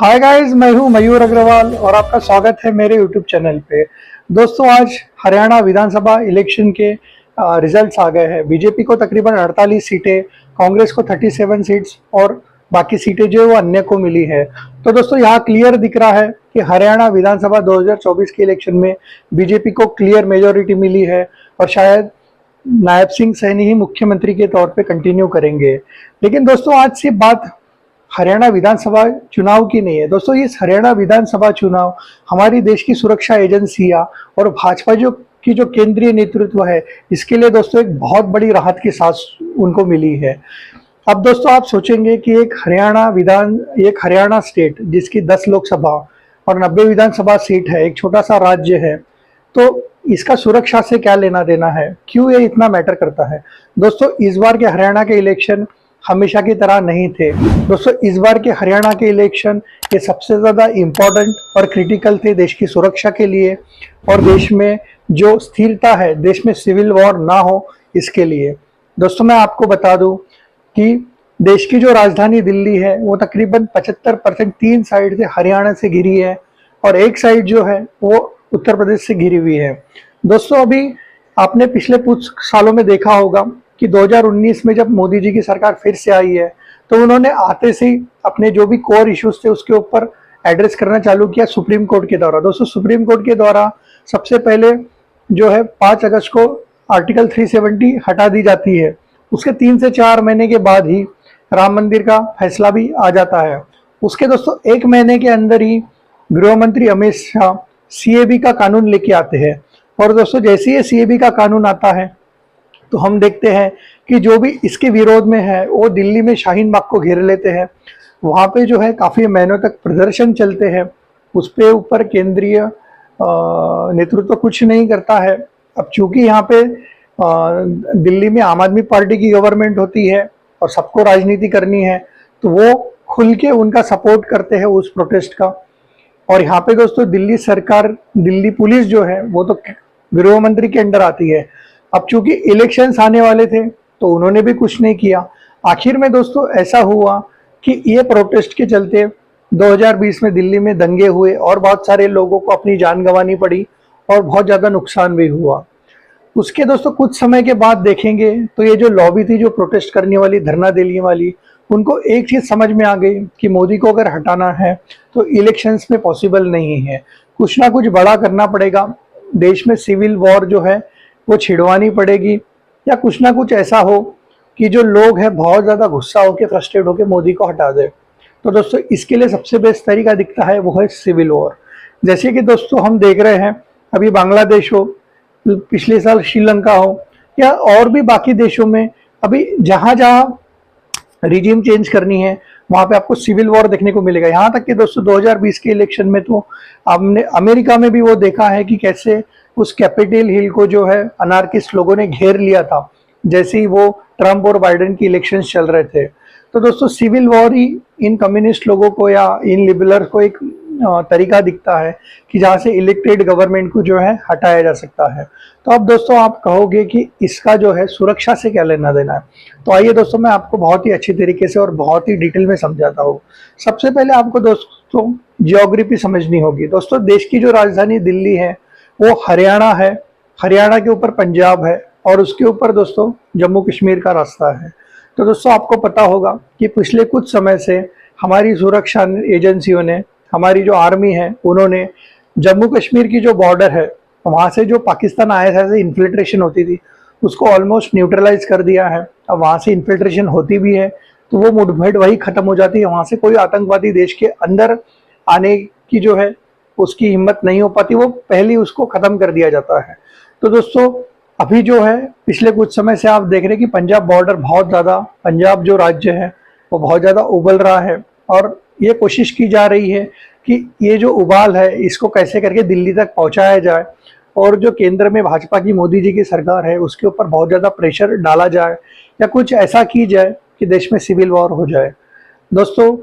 Hi guys, मैं हूं मयूर अग्रवाल और आपका स्वागत है मेरे यूट्यूब चैनल पे। दोस्तों, आज हरियाणा विधानसभा इलेक्शन के रिजल्ट्स आ गए हैं। बीजेपी को तकरीबन 48 सीटें, कांग्रेस को 37 सीट्स और बाकी सीटें जो है वो अन्य को मिली है। तो दोस्तों, यहाँ क्लियर दिख रहा है कि हरियाणा विधानसभा 2024 के इलेक्शन में बीजेपी को क्लियर मेजोरिटी मिली है और शायद नायब सिंह सैनी ही मुख्यमंत्री के तौर पे कंटिन्यू करेंगे। लेकिन दोस्तों, आज से बात हरियाणा विधानसभा चुनाव की नहीं है। दोस्तों, इस हरियाणा विधानसभा चुनाव हमारी देश की सुरक्षा एजेंसियां और भाजपा जो केंद्रीय नेतृत्व है, इसके लिए दोस्तों एक बहुत बड़ी राहत की सांस उनको मिली है। अब दोस्तों, आप सोचेंगे कि एक हरियाणा स्टेट जिसकी 10 लोकसभा और 90 विधानसभा सीट है, एक छोटा सा राज्य है, तो इसका सुरक्षा से क्या लेना देना है, क्यों ये इतना मैटर करता है। दोस्तों, इस बार के हरियाणा के इलेक्शन हमेशा की तरह नहीं थे। दोस्तों, इस बार के हरियाणा के इलेक्शन ये सबसे ज़्यादा इम्पोर्टेंट और क्रिटिकल थे देश की सुरक्षा के लिए और देश में जो स्थिरता है, देश में सिविल वॉर ना हो, इसके लिए। दोस्तों, मैं आपको बता दूं कि देश की जो राजधानी दिल्ली है वो तकरीबन 75% 3 साइड से हरियाणा से घिरी है और एक साइड जो है वो उत्तर प्रदेश से घिरी हुई है। दोस्तों, अभी आपने पिछले कुछ सालों में देखा होगा कि 2019 में जब मोदी जी की सरकार फिर से आई है, तो उन्होंने आते से ही अपने जो भी कोर इश्यूज थे उसके ऊपर एड्रेस करना चालू किया सुप्रीम कोर्ट के द्वारा। दोस्तों, सुप्रीम कोर्ट के द्वारा सबसे पहले जो है 5 अगस्त को आर्टिकल 370 हटा दी जाती है। उसके 3 से 4 महीने के बाद ही राम मंदिर का फैसला भी आ जाता है। उसके दोस्तों 1 महीने के अंदर ही गृह मंत्री अमित शाह सीएबी का कानून लेके आते हैं और दोस्तों, जैसे ही सीएबी का कानून आता है तो हम देखते हैं कि जो भी इसके विरोध में है वो दिल्ली में शाहीन बाग को घेर लेते हैं। वहाँ पे जो है काफ़ी महीनों तक प्रदर्शन चलते हैं। उस पे ऊपर केंद्रीय नेतृत्व कुछ नहीं करता है। अब चूंकि यहाँ पे दिल्ली में आम आदमी पार्टी की गवर्नमेंट होती है और सबको राजनीति करनी है, तो वो खुल के उनका सपोर्ट करते हैं उस प्रोटेस्ट का। और यहाँ पे दोस्तों दिल्ली सरकार, दिल्ली पुलिस जो है वो तो गृह मंत्री के अंडर आती है। अब चूंकि इलेक्शंस आने वाले थे तो उन्होंने भी कुछ नहीं किया। आखिर में दोस्तों ऐसा हुआ कि ये प्रोटेस्ट के चलते 2020 में दिल्ली में दंगे हुए और बहुत सारे लोगों को अपनी जान गंवानी पड़ी और बहुत ज़्यादा नुकसान भी हुआ। उसके दोस्तों कुछ समय के बाद देखेंगे तो ये जो लॉबी थी, जो प्रोटेस्ट करने वाली, धरना देने वाली, उनको एक चीज़ समझ में आ गई कि मोदी को अगर हटाना है तो इलेक्शंस में पॉसिबल नहीं है, कुछ ना कुछ बड़ा करना पड़ेगा। देश में सिविल वॉर जो है वो छिड़वानी पड़ेगी या कुछ ना कुछ ऐसा हो कि जो लोग हैं बहुत ज़्यादा गुस्सा होकर, फ्रस्ट्रेट होकर मोदी को हटा दे। तो दोस्तों, इसके लिए सबसे बेस्ट तरीका दिखता है वो है सिविल वॉर। जैसे कि दोस्तों हम देख रहे हैं, अभी बांग्लादेश हो, पिछले साल श्रीलंका हो या और भी बाकी देशों में, अभी जहाँ जहाँ रिजीम चेंज करनी है वहाँ पे आपको सिविल वॉर देखने को मिलेगा। यहाँ तक कि दोस्तों 2020 के इलेक्शन में तो हमने अमेरिका में भी वो देखा है कि कैसे उस कैपिटल हिल को जो है अनार्किस्ट लोगों ने घेर लिया था, जैसे ही वो ट्रम्प और बाइडेन की इलेक्शंस चल रहे थे। तो दोस्तों, सिविल वॉर ही इन कम्युनिस्ट लोगों को या इन लिबरल्स को एक तरीका दिखता है कि जहाँ से इलेक्टेड गवर्नमेंट को जो है हटाया जा सकता है। तो अब दोस्तों आप कहोगे कि इसका जो है सुरक्षा से क्या लेना देना है, तो आइए दोस्तों मैं आपको बहुत ही अच्छी तरीके से और बहुत ही डिटेल में समझाता हूँ। सबसे पहले आपको दोस्तों जियोग्राफी समझनी होगी। दोस्तों, देश की जो राजधानी दिल्ली है वो हरियाणा है, हरियाणा के ऊपर पंजाब है और उसके ऊपर दोस्तों जम्मू कश्मीर का रास्ता है। तो दोस्तों आपको पता होगा कि पिछले कुछ समय से हमारी सुरक्षा एजेंसियों ने, हमारी जो आर्मी है, उन्होंने जम्मू कश्मीर की जो बॉर्डर है वहाँ से जो पाकिस्तान आईएसआई से इन्फिल्ट्रेशन होती थी उसको ऑलमोस्ट न्यूट्रलाइज कर दिया है। अब वहाँ से इन्फिल्ट्रेशन होती भी है तो वो मुठभेड़ वही खत्म हो जाती है। वहाँ से कोई आतंकवादी देश के अंदर आने की जो है उसकी हिम्मत नहीं हो पाती, वो पहले उसको खत्म कर दिया जाता है। तो दोस्तों अभी जो है पिछले कुछ समय से आप देख रहे हैं कि पंजाब बॉर्डर बहुत ज़्यादा, पंजाब जो राज्य है वो बहुत ज़्यादा उबल रहा है और ये कोशिश की जा रही है कि ये जो उबाल है इसको कैसे करके दिल्ली तक पहुंचाया जाए और जो केंद्र में भाजपा की मोदी जी की सरकार है उसके ऊपर बहुत ज़्यादा प्रेशर डाला जाए या कुछ ऐसा की जाए कि देश में सिविल वॉर हो जाए। दोस्तों,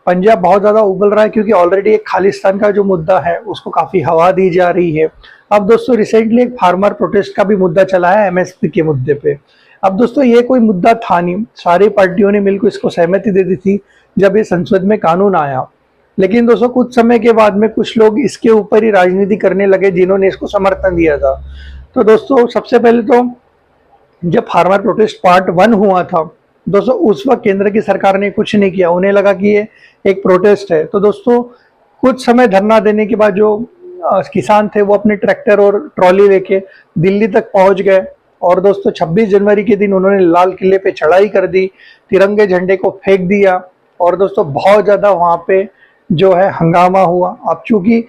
पंजाब बहुत ज़्यादा उबल रहा है क्योंकि ऑलरेडी एक खालिस्तान का जो मुद्दा है उसको काफ़ी हवा दी जा रही है। अब दोस्तों रिसेंटली एक फार्मर प्रोटेस्ट का भी मुद्दा चला है एमएसपी के मुद्दे पे। अब दोस्तों ये कोई मुद्दा था नहीं, सारी पार्टियों ने मिलकर इसको सहमति दे दी थी जब ये संसद में कानून आया। लेकिन दोस्तों कुछ समय के बाद में कुछ लोग इसके ऊपर ही राजनीति करने लगे जिन्होंने इसको समर्थन दिया था। तो दोस्तों सबसे पहले तो जब फार्मर प्रोटेस्ट पार्ट 1 हुआ था दोस्तों, उस वक्त केंद्र की सरकार ने कुछ नहीं किया, उन्हें लगा कि ये एक प्रोटेस्ट है। तो दोस्तों कुछ समय धरना देने के बाद जो किसान थे वो अपने ट्रैक्टर और ट्रॉली लेके दिल्ली तक पहुंच गए और दोस्तों 26 जनवरी के दिन उन्होंने लाल किले पे चढ़ाई कर दी, तिरंगे झंडे को फेंक दिया और दोस्तों बहुत ज़्यादा वहाँ पे जो है हंगामा हुआ। अब चूंकि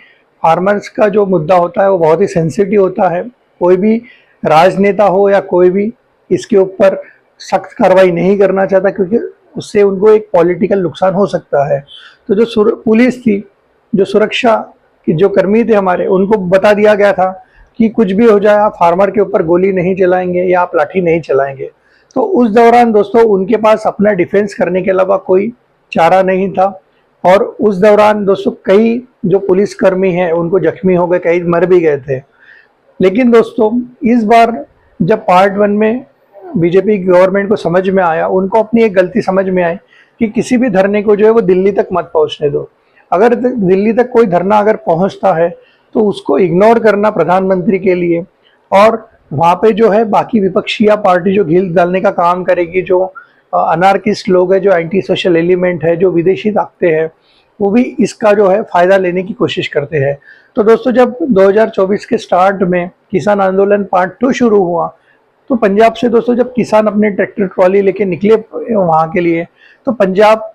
फार्मर्स का जो मुद्दा होता है वो बहुत ही सेंसिटिव होता है, कोई भी राजनेता हो या कोई भी इसके ऊपर सख्त कार्रवाई नहीं करना चाहता क्योंकि उससे उनको एक पॉलिटिकल नुकसान हो सकता है। तो जो पुलिस थी, जो सुरक्षा के जो कर्मी थे हमारे, उनको बता दिया गया था कि कुछ भी हो जाए आप फार्मर के ऊपर गोली नहीं चलाएंगे या आप लाठी नहीं चलाएंगे। तो उस दौरान दोस्तों उनके पास अपना डिफेंस करने के अलावा कोई चारा नहीं था और उस दौरान दोस्तों कई जो पुलिसकर्मी हैं उनको जख्मी हो गए, कई मर भी गए थे। लेकिन दोस्तों इस बार जब पार्ट 1 में बीजेपी गवर्नमेंट को समझ में आया, उनको अपनी एक गलती समझ में आई कि किसी भी धरने को जो है वो दिल्ली तक मत पहुंचने दो। अगर दिल्ली तक कोई धरना अगर पहुंचता है तो उसको इग्नोर करना प्रधानमंत्री के लिए, और वहाँ पे जो है बाकी विपक्षी पार्टी जो घिल डालने का काम करेगी, जो अनार्किस्ट लोग हैं, जो एंटी सोशल एलिमेंट है, जो विदेशी ताकतें हैं, वो भी इसका जो है फायदा लेने की कोशिश करते हैं। तो दोस्तों जब 2024 के स्टार्ट में किसान आंदोलन पार्ट 2 शुरू हुआ तो पंजाब से दोस्तों जब किसान अपने ट्रैक्टर ट्रॉली लेके निकले वहाँ के लिए, तो पंजाब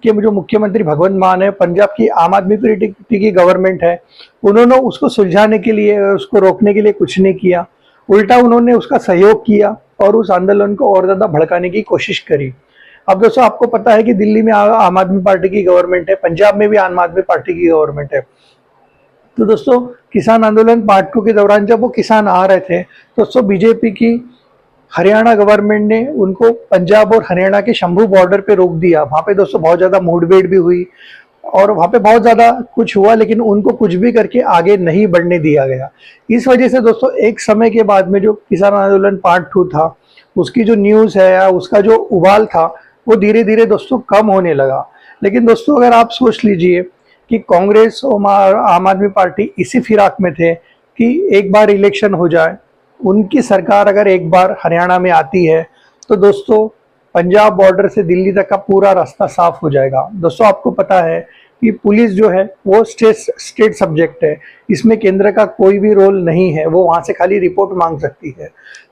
के जो मुख्यमंत्री भगवंत मान है, पंजाब की आम आदमी पार्टी की गवर्नमेंट है, उन्होंने उसको सुलझाने के लिए, उसको रोकने के लिए कुछ नहीं किया, उल्टा उन्होंने उसका सहयोग किया और उस आंदोलन को और ज्यादा भड़काने की कोशिश करी। अब दोस्तों आपको पता है कि दिल्ली में आम आदमी पार्टी की गवर्नमेंट है, पंजाब में भी आम आदमी पार्टी की गवर्नमेंट है। तो दोस्तों किसान आंदोलन पार्ट 2 के दौरान जब वो किसान आ रहे थे तो दोस्तों बीजेपी की हरियाणा गवर्नमेंट ने उनको पंजाब और हरियाणा के शंभू बॉर्डर पे रोक दिया। वहाँ पे दोस्तों बहुत ज़्यादा मुठभेड़ भी हुई और वहाँ पे बहुत ज़्यादा कुछ हुआ, लेकिन उनको कुछ भी करके आगे नहीं बढ़ने दिया गया। इस वजह से दोस्तों एक समय के बाद में जो किसान आंदोलन पार्ट 2 था, उसकी जो न्यूज़ है या उसका जो उबाल था वो धीरे धीरे दोस्तों कम होने लगा। लेकिन दोस्तों अगर आप सोच लीजिए कि कांग्रेस और आम आदमी पार्टी इसी फिराक में थे कि एक बार इलेक्शन हो जाए, उनकी सरकार अगर एक बार हरियाणा में आती है तो दोस्तों पंजाब बॉर्डर से दिल्ली तक का पूरा रास्ता साफ हो जाएगा। दोस्तों आपको पता है कि पुलिस जो है वो स्टेट सब्जेक्ट है, इसमें केंद्र का कोई भी रोल नहीं है, वो वहाँ से खाली रिपोर्ट मांग सकती है।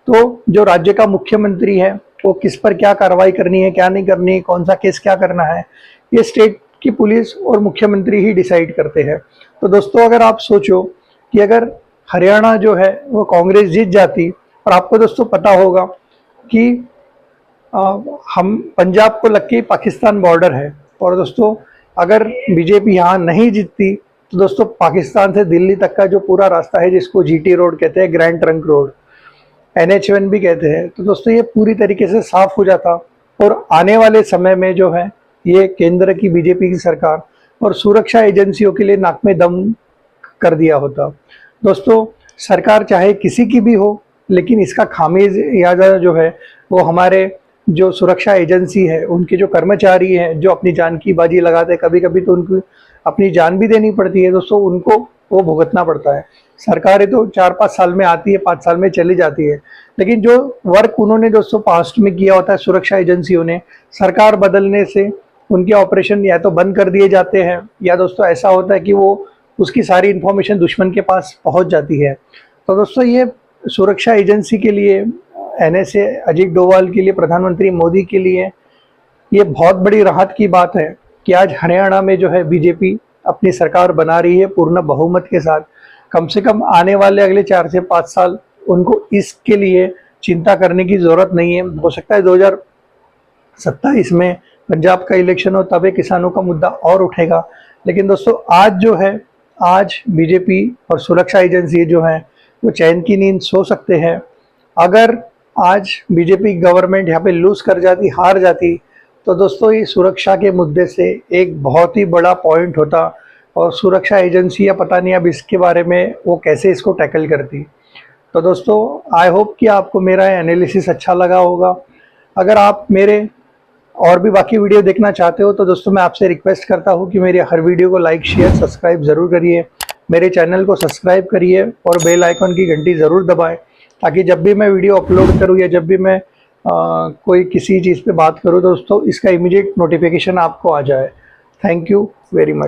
तो जो राज्य का मुख्यमंत्री है वो किस पर क्या कार्रवाई करनी है, क्या नहीं करनी है, कौन सा केस क्या करना है, ये स्टेट की पुलिस और मुख्यमंत्री ही डिसाइड करते हैं। तो दोस्तों अगर आप सोचो कि अगर हरियाणा जो है वो कांग्रेस जीत जाती, और आपको दोस्तों पता होगा कि हम पंजाब को लग के पाकिस्तान बॉर्डर है, और दोस्तों अगर बीजेपी यहाँ नहीं जीतती तो दोस्तों पाकिस्तान से दिल्ली तक का जो पूरा रास्ता है जिसको जीटी रोड कहते हैं, ग्रैंड ट्रंक रोड, NH1 भी कहते हैं, तो दोस्तों ये पूरी तरीके से साफ हो जाता और आने वाले समय में जो है ये केंद्र की बीजेपी की सरकार और सुरक्षा एजेंसियों के लिए नाक में दम कर दिया होता। दोस्तों सरकार चाहे किसी की भी हो, लेकिन इसका खामियाजा जो है वो हमारे जो सुरक्षा एजेंसी है, उनके जो कर्मचारी हैं जो अपनी जान की बाजी लगाते हैं, कभी कभी तो उनको अपनी जान भी देनी पड़ती है दोस्तों, उनको वो भुगतना पड़ता है। सरकारें तो 4-5 साल में आती है, 5 साल में चली जाती है, लेकिन जो वर्क उन्होंने दोस्तों पास्ट में किया होता है सुरक्षा एजेंसियों ने, सरकार बदलने से उनके ऑपरेशन या तो बंद कर दिए जाते हैं या दोस्तों ऐसा होता है कि वो उसकी सारी इंफॉर्मेशन दुश्मन के पास पहुंच जाती है। तो दोस्तों ये सुरक्षा एजेंसी के लिए, NSA अजीत डोभाल के लिए, प्रधानमंत्री मोदी के लिए ये बहुत बड़ी राहत की बात है कि आज हरियाणा में जो है बीजेपी अपनी सरकार बना रही है पूर्ण बहुमत के साथ। कम से कम आने वाले अगले 4 से 5 साल उनको इसके लिए चिंता करने की जरूरत नहीं है। हो सकता है 2027 में पंजाब का इलेक्शन हो, तब किसानों का मुद्दा और उठेगा, लेकिन दोस्तों आज जो है, आज बीजेपी और सुरक्षा एजेंसी जो है वो चैन की नींद सो सकते हैं। अगर आज बीजेपी गवर्नमेंट यहाँ पे लूज कर जाती, हार जाती, तो दोस्तों ये सुरक्षा के मुद्दे से एक बहुत ही बड़ा पॉइंट होता और सुरक्षा एजेंसी या पता नहीं अब इसके बारे में वो कैसे इसको टैकल करती। तो दोस्तों आई होप कि आपको मेरा एनालिसिस अच्छा लगा होगा। अगर आप मेरे और भी बाकी वीडियो देखना चाहते हो तो दोस्तों मैं आपसे रिक्वेस्ट करता हूँ कि मेरी हर वीडियो को लाइक शेयर सब्सक्राइब ज़रूर करिए, मेरे चैनल को सब्सक्राइब करिए और बेल आइकन की घंटी ज़रूर दबाएं, ताकि जब भी मैं वीडियो अपलोड करूँ या जब भी मैं कोई किसी चीज़ पे बात करूँ तो दोस्तों इसका इमीडिएट नोटिफिकेशन आपको आ जाए। Thank you very much.